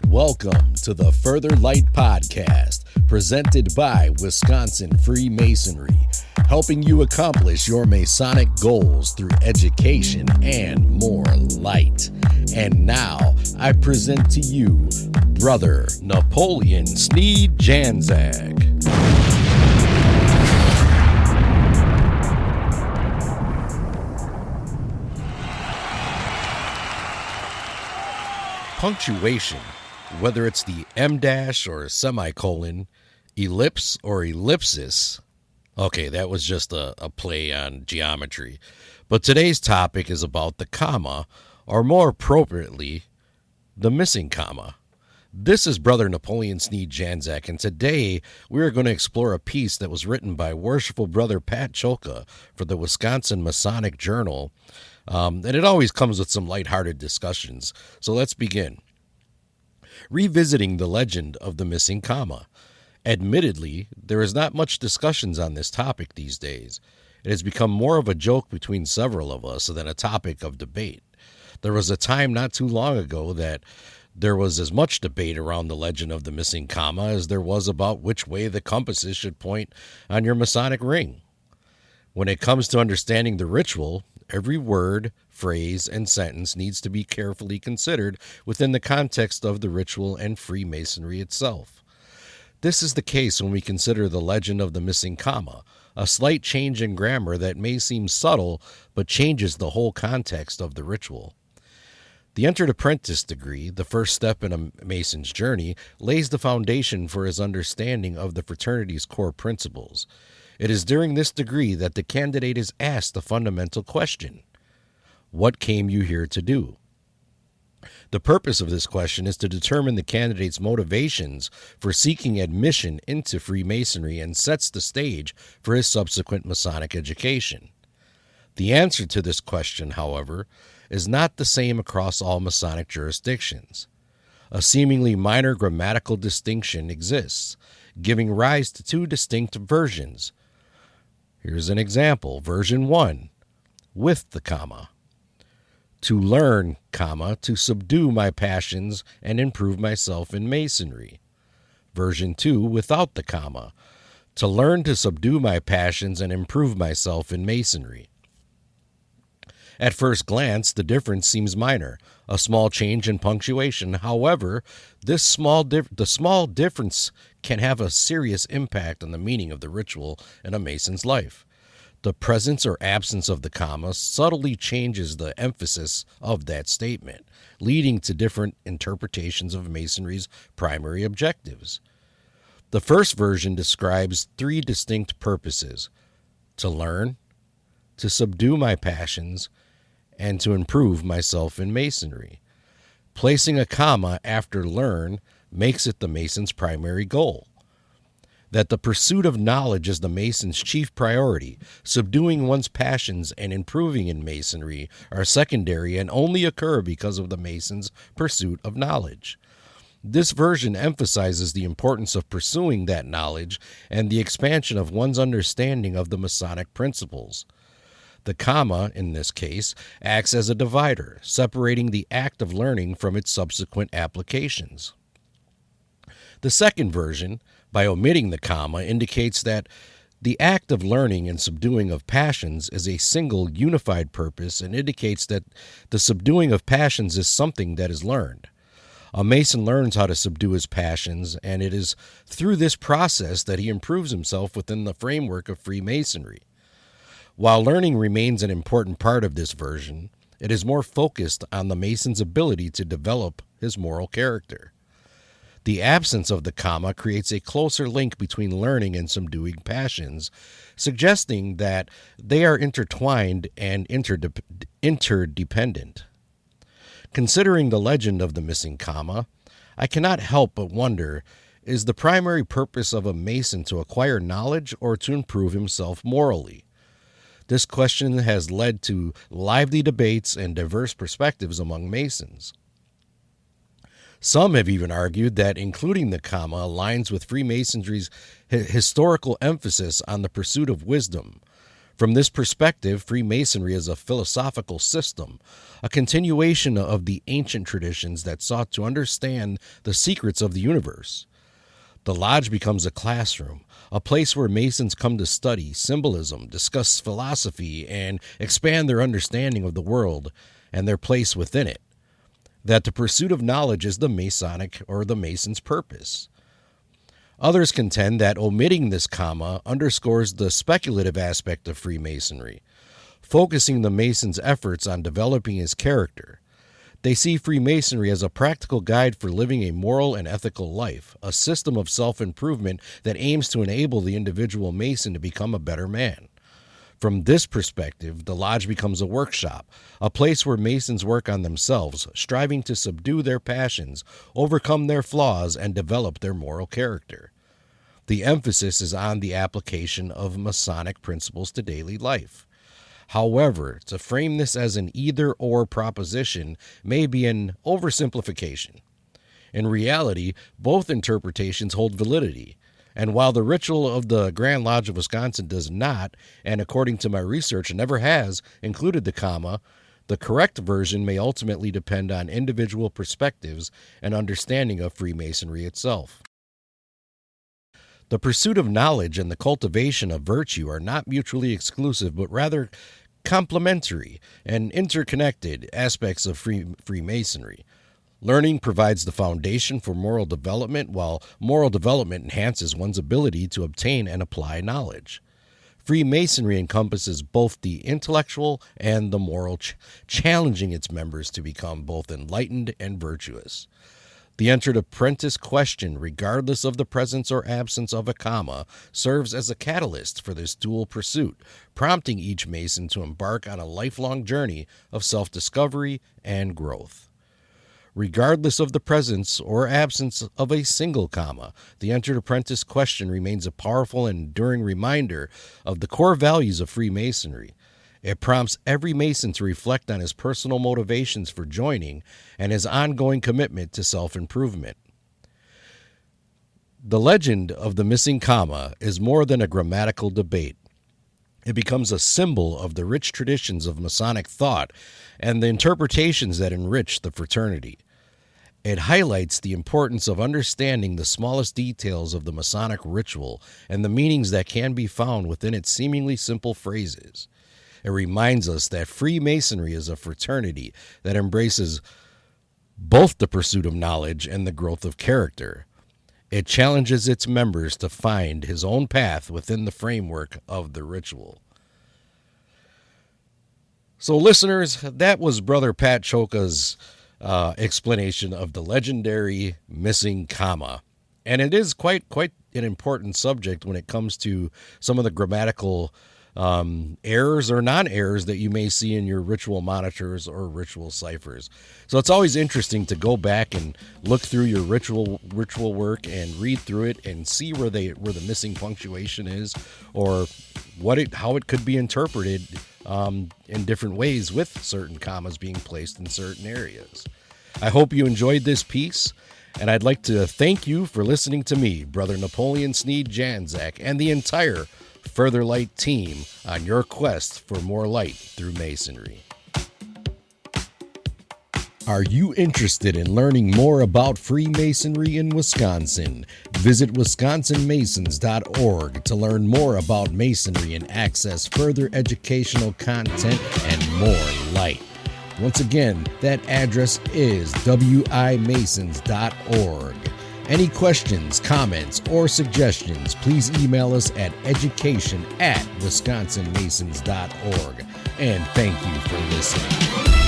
Welcome to the Further Light Podcast, presented by Wisconsin Freemasonry, helping you accomplish your Masonic goals through education and more light. And now, I present to you Brother Napoleon Sneed Janczak. Punctuation, whether it's the em dash or semicolon, ellipse or ellipsis. Okay, that was just a play on geometry. But today's topic is about the comma, or more appropriately, the missing comma. This is Brother Napoleon Sneed Janczak, and today we are going to explore a piece that was written by Worshipful Brother Pat Cholka for the Wisconsin Masonic Journal. And it always comes with some lighthearted discussions. So let's begin. Revisiting the legend of the missing comma. Admittedly, there is not much discussions on this topic these days. It has become more of a joke between several of us than a topic of debate. There was a time not too long ago that there was as much debate around the legend of the missing comma as there was about which way the compasses should point on your Masonic ring. When it comes to understanding the ritual, every word, phrase, and sentence needs to be carefully considered within the context of the ritual and Freemasonry itself. This is the case when we consider the legend of the missing comma, a slight change in grammar that may seem subtle but changes the whole context of the ritual. The Entered Apprentice degree, the first step in a Mason's journey, lays the foundation for his understanding of the fraternity's core principles. It is during this degree that the candidate is asked the fundamental question: what came you here to do? The purpose of this question is to determine the candidate's motivations for seeking admission into Freemasonry and sets the stage for his subsequent Masonic education. The answer to this question, however, is not the same across all Masonic jurisdictions. A seemingly minor grammatical distinction exists, giving rise to two distinct versions. Here's an example. Version 1, with the comma. To learn, comma, to subdue my passions and improve myself in Masonry. Version 2, without the comma. To learn to subdue my passions and improve myself in Masonry. At first glance, the difference seems minor, a small change in punctuation. However, the small difference can have a serious impact on the meaning of the ritual in a Mason's life. The presence or absence of the comma subtly changes the emphasis of that statement, leading to different interpretations of Masonry's primary objectives. The first version describes three distinct purposes: to learn, to subdue my passions, and to improve myself in Masonry. Placing a comma after learn makes it the Mason's primary goal. That the pursuit of knowledge is the Mason's chief priority, subduing one's passions and improving in Masonry are secondary and only occur because of the Mason's pursuit of knowledge. This version emphasizes the importance of pursuing that knowledge and the expansion of one's understanding of the Masonic principles. The comma, in this case, acts as a divider, separating the act of learning from its subsequent applications. The second version, by omitting the comma, indicates that the act of learning and subduing of passions is a single, unified purpose and indicates that the subduing of passions is something that is learned. A Mason learns how to subdue his passions, and it is through this process that he improves himself within the framework of Freemasonry. While learning remains an important part of this version, it is more focused on the Mason's ability to develop his moral character. The absence of the comma creates a closer link between learning and subduing passions, suggesting that they are intertwined and interdependent. Considering the legend of the missing comma, I cannot help but wonder, is the primary purpose of a Mason to acquire knowledge or to improve himself morally? This question has led to lively debates and diverse perspectives among Masons. Some have even argued that including the comma aligns with Freemasonry's historical emphasis on the pursuit of wisdom. From this perspective, Freemasonry is a philosophical system, a continuation of the ancient traditions that sought to understand the secrets of the universe. The lodge becomes a classroom, a place where Masons come to study symbolism, discuss philosophy, and expand their understanding of the world and their place within it. That the pursuit of knowledge is the Masonic or the Mason's purpose. Others contend that omitting this comma underscores the speculative aspect of Freemasonry, focusing the Mason's efforts on developing his character. They see Freemasonry as a practical guide for living a moral and ethical life, a system of self-improvement that aims to enable the individual Mason to become a better man. From this perspective, the lodge becomes a workshop, a place where Masons work on themselves, striving to subdue their passions, overcome their flaws, and develop their moral character. The emphasis is on the application of Masonic principles to daily life. However, to frame this as an either-or proposition may be an oversimplification. In reality, both interpretations hold validity. And while the ritual of the Grand Lodge of Wisconsin does not, and according to my research never has, included the comma, the correct version may ultimately depend on individual perspectives and understanding of Freemasonry itself. The pursuit of knowledge and the cultivation of virtue are not mutually exclusive, but rather complementary and interconnected aspects of Freemasonry. Learning provides the foundation for moral development, while moral development enhances one's ability to obtain and apply knowledge. Freemasonry encompasses both the intellectual and the moral, challenging its members to become both enlightened and virtuous. The entered apprentice question, regardless of the presence or absence of a comma, serves as a catalyst for this dual pursuit, prompting each Mason to embark on a lifelong journey of self-discovery and growth. Regardless of the presence or absence of a single comma, the entered apprentice question remains a powerful and enduring reminder of the core values of Freemasonry. It prompts every Mason to reflect on his personal motivations for joining and his ongoing commitment to self-improvement. The legend of the missing comma is more than a grammatical debate. It becomes a symbol of the rich traditions of Masonic thought and the interpretations that enrich the fraternity. It highlights the importance of understanding the smallest details of the Masonic ritual and the meanings that can be found within its seemingly simple phrases. It reminds us that Freemasonry is a fraternity that embraces both the pursuit of knowledge and the growth of character. It challenges its members to find his own path within the framework of the ritual. So, listeners, that was Brother Pat Choka's explanation of the legendary missing comma. And it is quite an important subject when it comes to some of the grammatical errors or non-errors that you may see in your ritual monitors or ritual ciphers. So it's always interesting to go back and look through your ritual work and read through it and see where the missing punctuation is, or how it could be interpreted in different ways with certain commas being placed in certain areas. I hope you enjoyed this piece, and I'd like to thank you for listening to me, Brother Napoleon Sneed Janczak, and the entire Further Light team on your quest for more light through Masonry. Are you interested in learning more about Freemasonry in Wisconsin? Visit wisconsinmasons.org to learn more about Masonry and access further educational content and more light. Once again, that address is wimasons.org. Any questions, comments, or suggestions, please email us at education@wisconsinmasons.org. And thank you for listening.